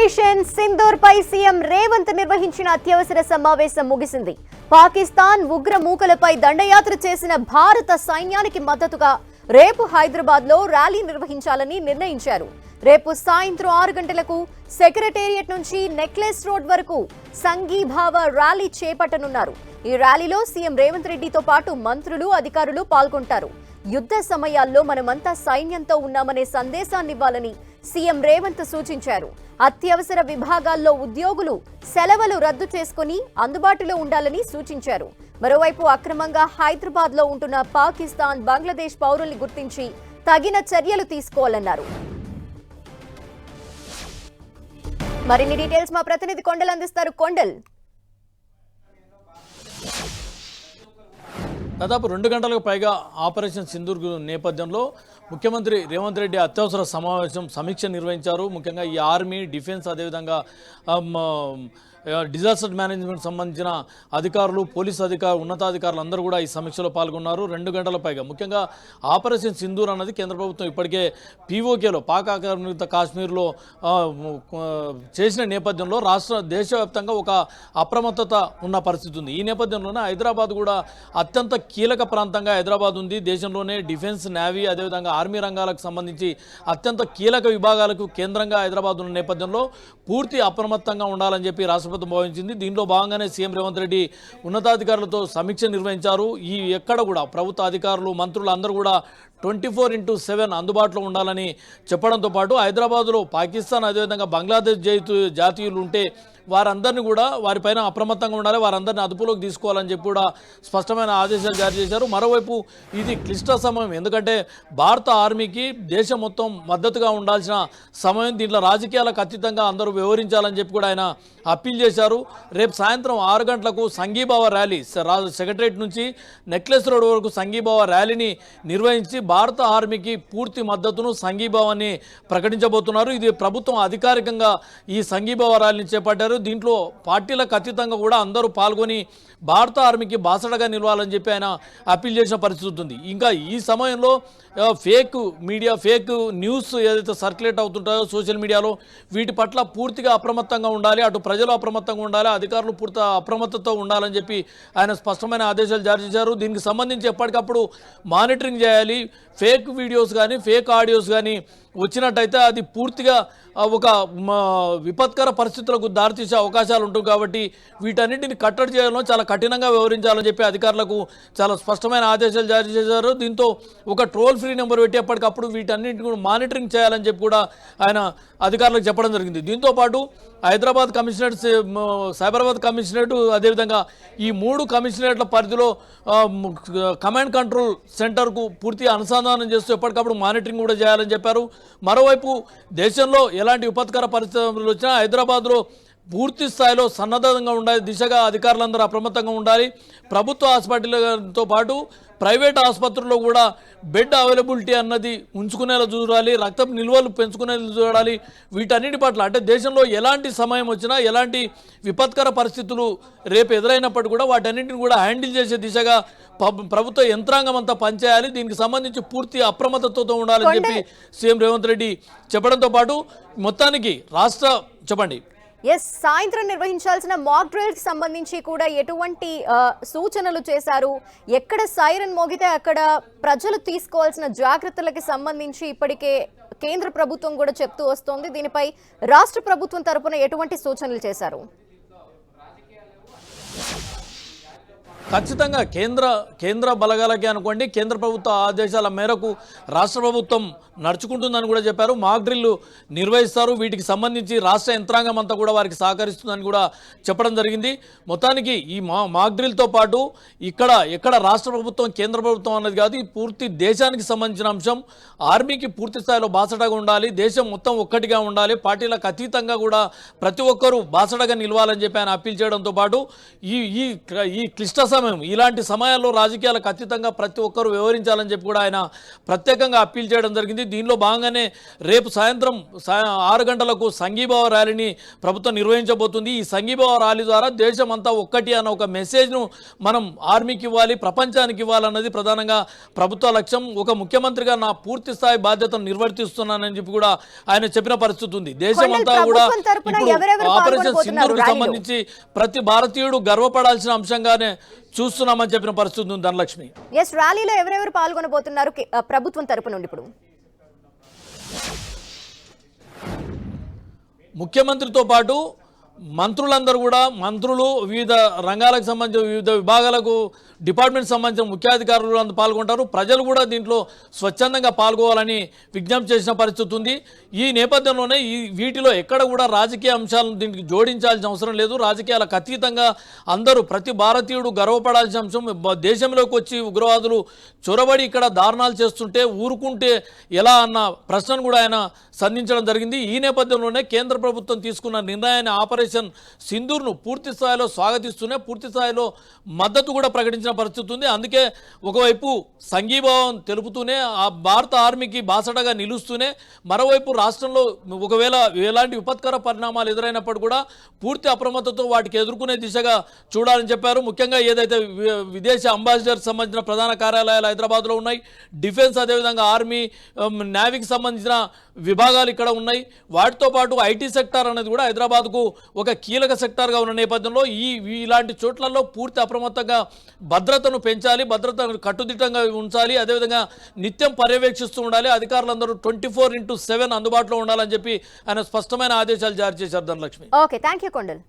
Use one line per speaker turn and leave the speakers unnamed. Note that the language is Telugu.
ఆపరేషన్ సింధూర్ పై సీఎం రేవంత్ నిర్వహించిన అత్యవసర సమావేశం ముగిసింది. పాకిస్తాన్ ఉగ్ర మూకలపై దండయాత్ర చేసిన భారత సైన్యానికి మద్దతుగా రేపు హైదరాబాద్ లో ర్యాలీ నిర్వహించాలని నిర్ణయించారు. రేపు సాయంత్రం 6 గంటలకు సెక్రటేరియట్ నుంచి నెక్లెస్ రోడ్ వరకు సంఘీభావ ర్యాలీ చేపట్టనున్నారు. ఈ ర్యాలీలో సీఎం రేవంత్ రెడ్డితో పాటు మంత్రులు, అధికారులు పాల్గొంటారు. యుద్ధ సమయాల్లో మనమంతా సైన్యంతో ఉన్నామనే సందేశాన్ని ఇవ్వాలని సీఎం రేవంత్ సూచించారు. అత్యవసర విభాగాల్లో ఉద్యోగులు సెలవులు రద్దు చేసుకుని అందుబాటులో ఉండాలని సూచించారు. మరోవైపు అక్రమంగా హైదరాబాద్ లో ఉంటున్న పాకిస్తాన్, బంగ్లాదేశ్ పౌరుల్ని గుర్తించి తగిన చర్యలు తీసుకోవాలన్నారు. మరిన్ని డీటెయిల్స్ మా ప్రతినిధి కొండల్ అందిస్తారు. కొండల్,
దాదాపు 2 గంటలకు పైగా ఆపరేషన్ సింధూర్ నేపథ్యంలో ముఖ్యమంత్రి రేవంత్ రెడ్డి అత్యవసర సమావేశం సమీక్ష నిర్వహించారు. ముఖ్యంగా ఈ ఆర్మీ, డిఫెన్స్, అదేవిధంగా డిజాస్టర్ మేనేజ్మెంట్ సంబంధించిన అధికారులు, పోలీసు అధికారులు, ఉన్నతాధికారులు అందరూ కూడా ఈ సమీక్షలో పాల్గొన్నారు. 2 గంటల పైగా. ముఖ్యంగా ఆపరేషన్ సింధూర్ అన్నది కేంద్ర ప్రభుత్వం ఇప్పటికే పీఓకేలో, పాక్ ఆక్రమిత కాశ్మీర్లో చేసిన నేపథ్యంలో దేశవ్యాప్తంగా ఒక అప్రమత్తత ఉన్న పరిస్థితి ఉంది. ఈ నేపథ్యంలోనే హైదరాబాద్ కూడా అత్యంత కీలక ప్రాంతంగా హైదరాబాద్ ఉంది. దేశంలోనే డిఫెన్స్, నేవీ, అదేవిధంగా ఆర్మీ రంగాలకు సంబంధించి అత్యంత కీలక విభాగాలకు కేంద్రంగా హైదరాబాద్ ఉన్న నేపథ్యంలో పూర్తి అప్రమత్తంగా ఉండాలని చెప్పి రాష్ట్రపతి భావించింది. దీనిలో భాగంగానే సీఎం రేవంత్ రెడ్డి ఉన్నతాధికారులతో సమీక్ష నిర్వహించారు. ఈ ఎక్కడ కూడా ప్రభుత్వ అధికారులు, మంత్రులు అందరూ కూడా 24/7 అందుబాటులో ఉండాలని చెప్పడంతో పాటు హైదరాబాద్లో పాకిస్తాన్, అదేవిధంగా బంగ్లాదేశ్ జాతీయులు ఉంటే వారందరినీ కూడా వారిపైన అప్రమత్తంగా ఉండాలి, వారందరినీ అదుపులోకి తీసుకోవాలని చెప్పి కూడా స్పష్టమైన ఆదేశాలు జారీ చేశారు. మరోవైపు ఇది క్లిష్ట సమయం, ఎందుకంటే భారత ఆర్మీకి దేశం మొత్తం మద్దతుగా ఉండాల్సిన సమయం. దీంట్లో రాజకీయాలకు అతీతంగా అందరూ వ్యవహరించాలని చెప్పి కూడా ఆయన అప్పీల్ చేశారు. రేపు సాయంత్రం 6 గంటలకు సంఘీభావ ర్యాలీ సెక్రటరేట్ నుంచి నెక్లెస్ రోడ్ వరకు సంఘీభావ ర్యాలీని నిర్వహించి భారత ఆర్మీకి పూర్తి మద్దతును, సంఘీభావాన్ని ప్రకటించబోతున్నారు. ఇది ప్రభుత్వం అధికారికంగా ఈ సంఘీభావ ర్యాలీని చేపట్టారు. దీంట్లో పార్టీలకు అతీతంగా కూడా అందరూ పాల్గొని భారత ఆర్మీకి బాసటగా నిలవాలని చెప్పి ఆయన అప్పీల్ చేసిన పరిస్థితి ఉంది. ఇంకా ఈ సమయంలో ఫేక్ మీడియా, ఫేక్ న్యూస్ ఏదైతే సర్క్యులేట్ అవుతుంటాయో సోషల్ మీడియాలో, వీటి పట్ల పూర్తిగా అప్రమత్తంగా ఉండాలి, అటు ప్రజలు అప్రమత్తంగా ఉండాలి, అధికారులు పూర్తి అప్రమత్తతో ఉండాలని చెప్పి ఆయన స్పష్టమైన ఆదేశాలు జారీ చేశారు. దీనికి సంబంధించి ఎప్పటికప్పుడు మానిటరింగ్ చేయాలి. ఫేక్ వీడియోస్ కానీ, ఫేక్ ఆడియోస్ కానీ వచ్చినట్టయితే అది పూర్తిగా ఒక విపత్కర పరిస్థితులకు దారితీసే అవకాశాలు ఉంటాయి. కాబట్టి వీటన్నింటిని కట్టడి చేయడంలో చాలా కఠినంగా వ్యవహరించాలని చెప్పి అధికారులకు చాలా స్పష్టమైన ఆదేశాలు జారీ చేశారు. దీంతో ఒక టోల్ ఫ్రీ నెంబర్ పెట్టి ఎప్పటికప్పుడు వీటన్నింటిని కూడా మానిటరింగ్ చేయాలని చెప్పి కూడా ఆయన అధికారులకు చెప్పడం జరిగింది. దీంతోపాటు హైదరాబాద్ కమిషనరేట్, సైబరాబాద్ కమిషనరేట్, అదేవిధంగా ఈ 3 కమిషనరేట్ల పరిధిలో కమాండ్ కంట్రోల్ సెంటర్కు పూర్తి అనుసంధానం చేస్తూ ఎప్పటికప్పుడు మానిటరింగ్ కూడా చేయాలని చెప్పారు. మరోవైపు దేశంలో ఎలాంటి విపత్కర పరిస్థితులు వచ్చినా హైదరాబాద్లో పూర్తి స్థాయిలో సన్నద్ధంగా ఉండాలి దిశగా అధికారులందరూ అప్రమత్తంగా ఉండాలి. ప్రభుత్వ హాస్పిటల్తో పాటు ప్రైవేట్ ఆసుపత్రుల్లో కూడా బెడ్ అవైలబిలిటీ అన్నది ఉంచుకునేలా చూడాలి, రక్తం నిల్వలు పెంచుకునేలా చూడాలి. వీటన్నిటి పట్ల అంటే దేశంలో ఎలాంటి సమయం వచ్చినా, ఎలాంటి విపత్కర పరిస్థితులు రేపు ఎదురైనప్పటికీ కూడా వాటన్నింటిని కూడా హ్యాండిల్ చేసే దిశగా ప్రభుత్వ యంత్రాంగం అంతా పనిచేయాలి. దీనికి సంబంధించి పూర్తి అప్రమత్తతతో ఉండాలని చెప్పి సీఎం రేవంత్ రెడ్డి చెప్పడంతో పాటు మొత్తానికి చెప్పండి.
సాయంత్రం నిర్వహించాల్సిన మాక్ డ్రిల్స్ సంబంధించి కూడా ఎటువంటి సూచనలు చేశారు? ఎక్కడ సైరన్ మోగితే అక్కడ ప్రజలు తీసుకోవాల్సిన జాగ్రత్తలకి సంబంధించి ఇప్పటికే కేంద్ర ప్రభుత్వం కూడా చెప్తూ వస్తోంది. దీనిపై రాష్ట్ర ప్రభుత్వం తరపున ఎటువంటి సూచనలు చేశారు?
ఖచ్చితంగా కేంద్ర బలగాలకే అనుకోండి, కేంద్ర ప్రభుత్వ ఆదేశాల మేరకు రాష్ట్ర ప్రభుత్వం నడుచుకుంటుందని కూడా చెప్పారు. మాక్ డ్రిల్ నిర్వహిస్తారు. వీటికి సంబంధించి రాష్ట్ర యంత్రాంగం అంతా కూడా వారికి సహకరిస్తుందని కూడా చెప్పడం జరిగింది. మొత్తానికి ఈ మాక్ డ్రిల్తో పాటు ఎక్కడ రాష్ట్ర ప్రభుత్వం, కేంద్ర ప్రభుత్వం అన్నది కాదు, ఈ పూర్తి దేశానికి సంబంధించిన అంశం. ఆర్మీకి పూర్తి స్థాయిలో బాసటగా ఉండాలి, దేశం మొత్తం ఒక్కటిగా ఉండాలి, పార్టీలకు అతీతంగా కూడా ప్రతి ఒక్కరూ బాసటగా నిలవాలని చెప్పి ఆయన అప్పీల్ చేయడంతో పాటు ఈ క్లిష్ట సమయం, ఇలాంటి సమయాల్లో రాజకీయాలకు అతీతంగా ప్రతి ఒక్కరూ వ్యవహరించాలని చెప్పి కూడా ఆయన ప్రత్యేకంగా అప్పీల్ చేయడం జరిగింది. దీనిలో భాగంగానే రేపు సాయంత్రం 6 గంటలకు సంఘీభావ ర్యాలీని ప్రభుత్వం నిర్వహించబోతుంది. ఈ సంఘీభావ ర్యాలీ ద్వారా దేశం అంతా ఒక్కటి అన్న ఒక మెసేజ్ను మనం ఆర్మీకి ఇవ్వాలి, ప్రపంచానికి ఇవ్వాలన్నది ప్రధానంగా ప్రభుత్వ లక్ష్యం. ఒక ముఖ్యమంత్రిగా నా పూర్తి స్థాయి బాధ్యతను నిర్వర్తిస్తున్నానని చెప్పి కూడా ఆయన చెప్పిన పరిస్థితి ఉంది. దేశం అంతా కూడా ఇప్పుడు ఆపరేషన్ సింధూర్కు సంబంధించి ప్రతి భారతీయుడు గర్వపడాల్సిన అంశంగానే చూస్తున్నామని చెప్పిన పరిస్థితి ఉంది ధనలక్ష్మి.
ఎస్, ర్యాలీలో ఎవరెవరు పాల్గొనబోతున్నారు ప్రభుత్వం తరపు నుండి? ఇప్పుడు
ముఖ్యమంత్రితో పాటు మంత్రులందరూ కూడా, మంత్రులు, వివిధ రంగాలకు సంబంధించిన వివిధ విభాగాలకు డిపార్ట్మెంట్ సంబంధించిన ముఖ్యాధికారులు అంతా పాల్గొంటారు. ప్రజలు కూడా దీంట్లో స్వచ్ఛందంగా పాల్గొవాలని విజ్ఞప్తి చేసిన పరిస్థితి ఉంది. ఈ నేపథ్యంలోనే వీటిలో ఎక్కడ కూడా రాజకీయ అంశాలను దీనికి జోడించాల్సిన అవసరం లేదు. రాజకీయాలకు అతీతంగా అందరూ, ప్రతి భారతీయుడు గర్వపడాల్సిన అంశం. దేశంలోకి వచ్చి ఉగ్రవాదులు చొరబడి ఇక్కడ దారుణాలు చేస్తుంటే ఊరుకుంటే ఎలా అన్న ప్రశ్నను కూడా ఆయన సంధించడం జరిగింది. ఈ నేపథ్యంలోనే కేంద్ర ప్రభుత్వం తీసుకున్న నిర్ణయాన్ని ఆపరేషన్ సింధూర్ను పూర్తి స్థాయిలో స్వాగతిస్తూనే పూర్తి స్థాయిలో మద్దతు కూడా ప్రకటించిన పరిస్థితి ఉంది. అందుకే ఒకవైపు సంఘీభావం తెలుపుతూనే ఆ భారత ఆర్మీకి బాసటగా నిలుస్తూనే, మరోవైపు రాష్ట్రంలో ఒకవేళ ఎలాంటి విపత్కర పరిణామాలు ఎదురైనప్పుడు కూడా పూర్తి అప్రమత్తతో వాటికి ఎదుర్కొనే దిశగా చూడాలని చెప్పారు. ముఖ్యంగా ఏదైతే విదేశీ అంబాసిడర్ సంబంధించిన ప్రధాన కార్యాలయాలు హైదరాబాద్లో ఉన్నాయి, డిఫెన్స్, అదేవిధంగా ఆర్మీ, నేవీకి సంబంధించిన విభాగాలు ఇక్కడ ఉన్నాయి. వాటితో పాటు ఐటీ సెక్టార్ అనేది కూడా హైదరాబాద్కు ఒక కీలక సెక్టార్గా ఉన్న నేపథ్యంలో ఇలాంటి చోట్లలో పూర్తి అప్రమత్తంగా భద్రతను పెంచాలి, భద్రతను కట్టుదిట్టంగా ఉంచాలి, అదేవిధంగా నిత్యం పర్యవేక్షిస్తూ ఉండాలి, అధికారులందరూ 24/7 అందుబాటులో ఉండాలని చెప్పి ఆయన స్పష్టమైన ఆదేశాలు జారీ చేశారు Dhanalakshmi.
Okay, thank you Kondal.